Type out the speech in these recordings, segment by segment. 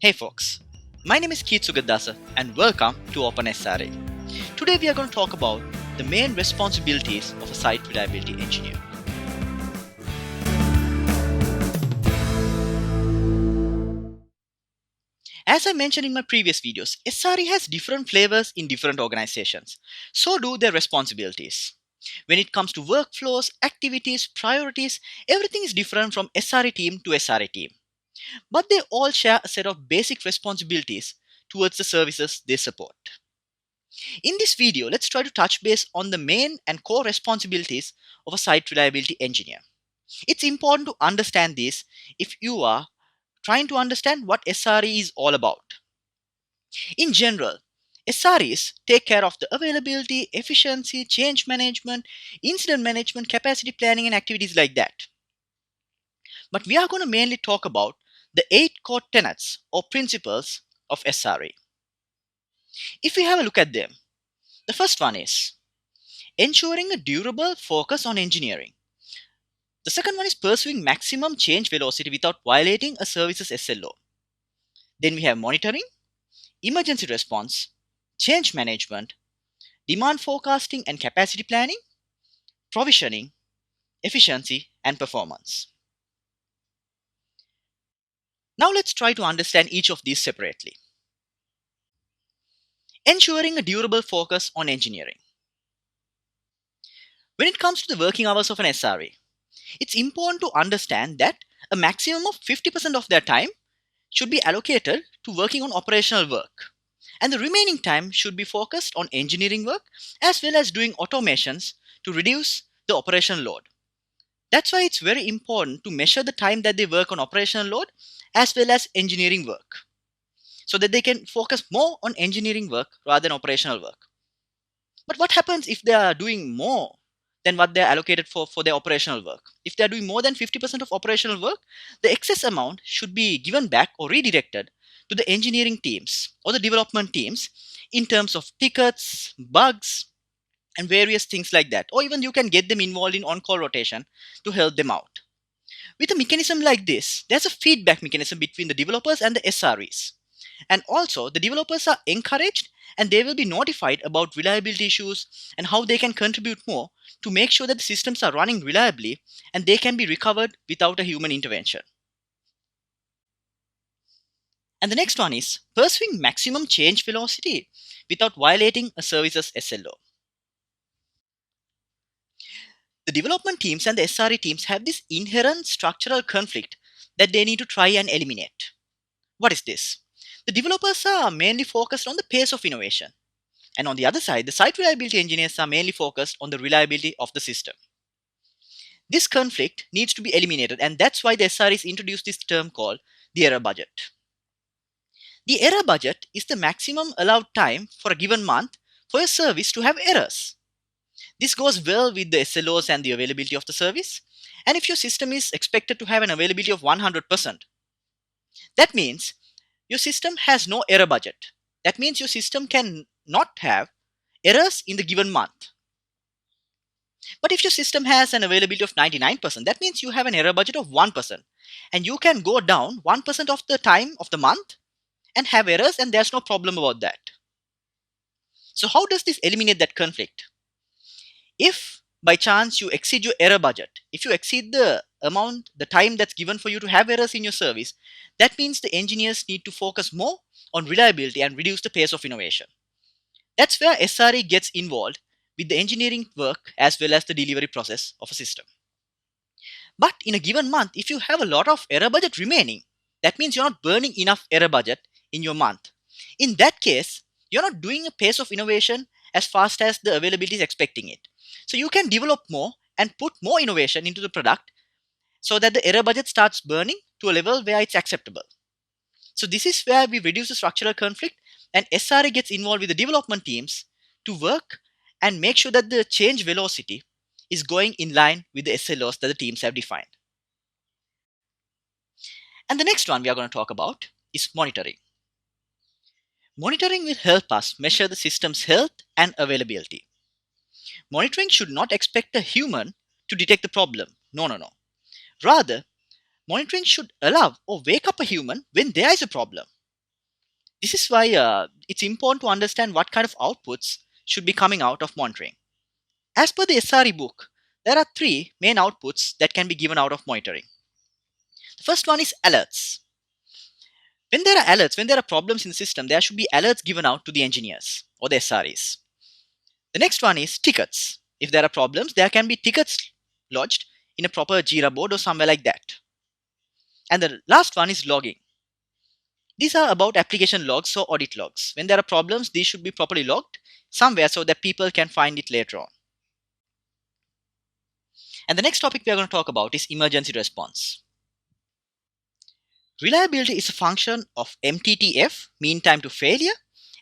Hey folks, my name is Keet Sugathadasa and welcome to OpenSRE. Today we are going to talk about the main responsibilities of a site reliability engineer. As I mentioned in my previous videos, SRE has different flavors in different organizations. So do their responsibilities. When it comes to workflows, activities, priorities, everything is different from SRE team to SRE team. But they all share a set of basic responsibilities towards the services they support. In this video, let's try to touch base on the main and core responsibilities of a site reliability engineer. It's important to understand this if you are trying to understand what SRE is all about. In general, SREs take care of the availability, efficiency, change management, incident management, capacity planning, and activities like that. But we are going to mainly talk about the 8 core tenets or principles of SRE. If we have a look at them, the first one is ensuring a durable focus on engineering. The second one is pursuing maximum change velocity without violating a service's SLO. Then we have monitoring, emergency response, change management, demand forecasting and capacity planning, provisioning, efficiency, and performance. Now let's try to understand each of these separately. Ensuring a durable focus on engineering. When it comes to the working hours of an SRE, it's important to understand that a maximum of 50% of their time should be allocated to working on operational work. And the remaining time should be focused on engineering work as well as doing automations to reduce the operational load. That's why it's very important to measure the time that they work on operational load as well as engineering work so that they can focus more on engineering work rather than operational work. But what happens if they are doing more than what they are allocated for their operational work? If they are doing more than 50% of operational work, the excess amount should be given back or redirected to the engineering teams or the development teams in terms of tickets, bugs, and various things like that. Or even you can get them involved in on-call rotation to help them out. With a mechanism like this, there's a feedback mechanism between the developers and the SREs. And also, the developers are encouraged and they will be notified about reliability issues and how they can contribute more to make sure that the systems are running reliably and they can be recovered without a human intervention. And the next one is pursuing maximum change velocity without violating a service's SLO. The development teams and the SRE teams have this inherent structural conflict that they need to try and eliminate. What is this? The developers are mainly focused on the pace of innovation. And on the other side, the site reliability engineers are mainly focused on the reliability of the system. This conflict needs to be eliminated, and that's why the SREs introduced this term called the error budget. The error budget is the maximum allowed time for a given month for a service to have errors. This goes well with the SLOs and the availability of the service. And if your system is expected to have an availability of 100%, that means your system has no error budget. That means your system can not have errors in the given month. But if your system has an availability of 99%, that means you have an error budget of 1%. And you can go down 1% of the time of the month and have errors, and there's no problem about that. So how does this eliminate that conflict? If by chance you exceed your error budget, if you exceed the amount, the time that's given for you to have errors in your service, that means the engineers need to focus more on reliability and reduce the pace of innovation. That's where SRE gets involved with the engineering work as well as the delivery process of a system. But in a given month, if you have a lot of error budget remaining, that means you're not burning enough error budget in your month. In that case, you're not doing a pace of innovation as fast as the availability is expecting it. So you can develop more and put more innovation into the product so that the error budget starts burning to a level where it's acceptable. So this is where we reduce the structural conflict, and SRE gets involved with the development teams to work and make sure that the change velocity is going in line with the SLOs that the teams have defined. And the next one we are going to talk about is monitoring. Monitoring will help us measure the system's health and availability. Monitoring should not expect a human to detect the problem. No. Rather, monitoring should allow or wake up a human when there is a problem. This is why it's important to understand what kind of outputs should be coming out of monitoring. As per the SRE book, there are three main outputs that can be given out of monitoring. The first one is alerts. When there are alerts, when there are problems in the system, there should be alerts given out to the engineers or the SREs. The next one is tickets. If there are problems, there can be tickets lodged in a proper Jira board or somewhere like that. And the last one is logging. These are about application logs or audit logs. When there are problems, these should be properly logged somewhere so that people can find it later on. And the next topic we are going to talk about is emergency response. Reliability is a function of MTTF, mean time to failure,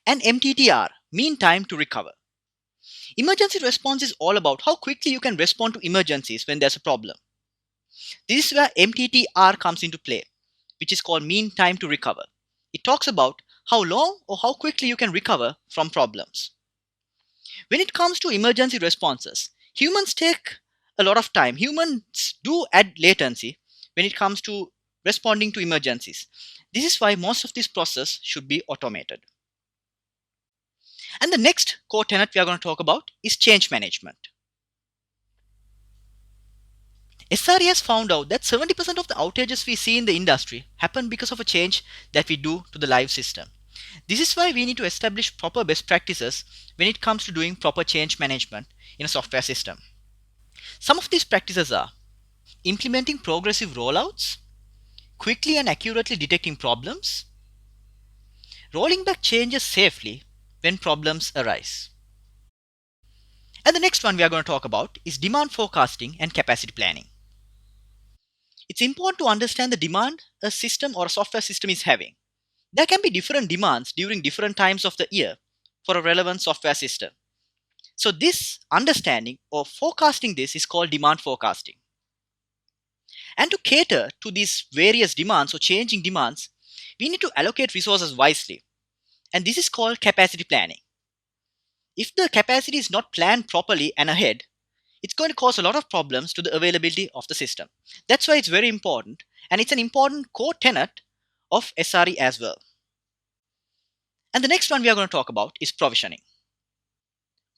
and MTTR, mean time to recover. Emergency response is all about how quickly you can respond to emergencies when there's a problem. This is where MTTR comes into play, which is called mean time to recover. It talks about how long or how quickly you can recover from problems. When it comes to emergency responses, humans take a lot of time. Humans do add latency when it comes to responding to emergencies. This is why most of this process should be automated. And the next core tenet we are going to talk about is change management. SRE has found out that 70% of the outages we see in the industry happen because of a change that we do to the live system. This is why we need to establish proper best practices when it comes to doing proper change management in a software system. Some of these practices are implementing progressive rollouts, quickly and accurately detecting problems, rolling back changes safely when problems arise. And the next one we are going to talk about is demand forecasting and capacity planning. It's important to understand the demand a system or a software system is having. There can be different demands during different times of the year for a relevant software system. So this understanding or forecasting this is called demand forecasting. And to cater to these various demands or changing demands, we need to allocate resources wisely. And this is called capacity planning. If the capacity is not planned properly and ahead, it's going to cause a lot of problems to the availability of the system. That's why it's very important, and it's an important core tenet of SRE as well. And the next one we are going to talk about is provisioning.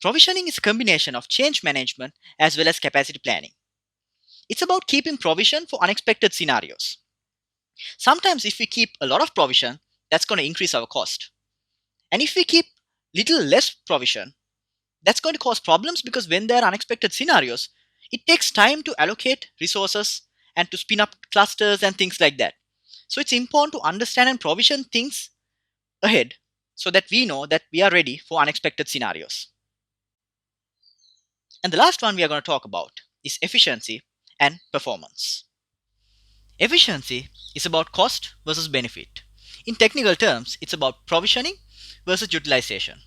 Provisioning is a combination of change management as well as capacity planning. It's about keeping provision for unexpected scenarios. Sometimes if we keep a lot of provision, that's going to increase our cost. And if we keep little less provision, that's going to cause problems because when there are unexpected scenarios, it takes time to allocate resources and to spin up clusters and things like that. So it's important to understand and provision things ahead so that we know that we are ready for unexpected scenarios. And the last one we are going to talk about is efficiency and performance. Efficiency is about cost versus benefit. In technical terms, it's about provisioning versus utilization.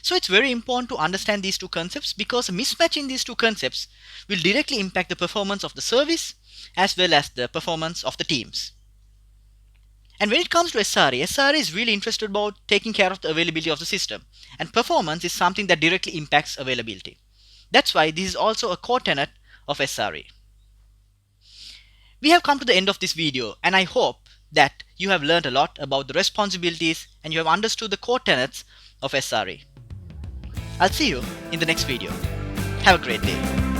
So it's very important to understand these two concepts because a mismatch in these two concepts will directly impact the performance of the service as well as the performance of the teams. And when it comes to SRE, SRE is really interested about taking care of the availability of the system, and performance is something that directly impacts availability. That's why this is also a core tenet of SRE. We have come to the end of this video, and I hope that you have learned a lot about the responsibilities and you have understood the core tenets of SRE. I'll see you in the next video. Have a great day.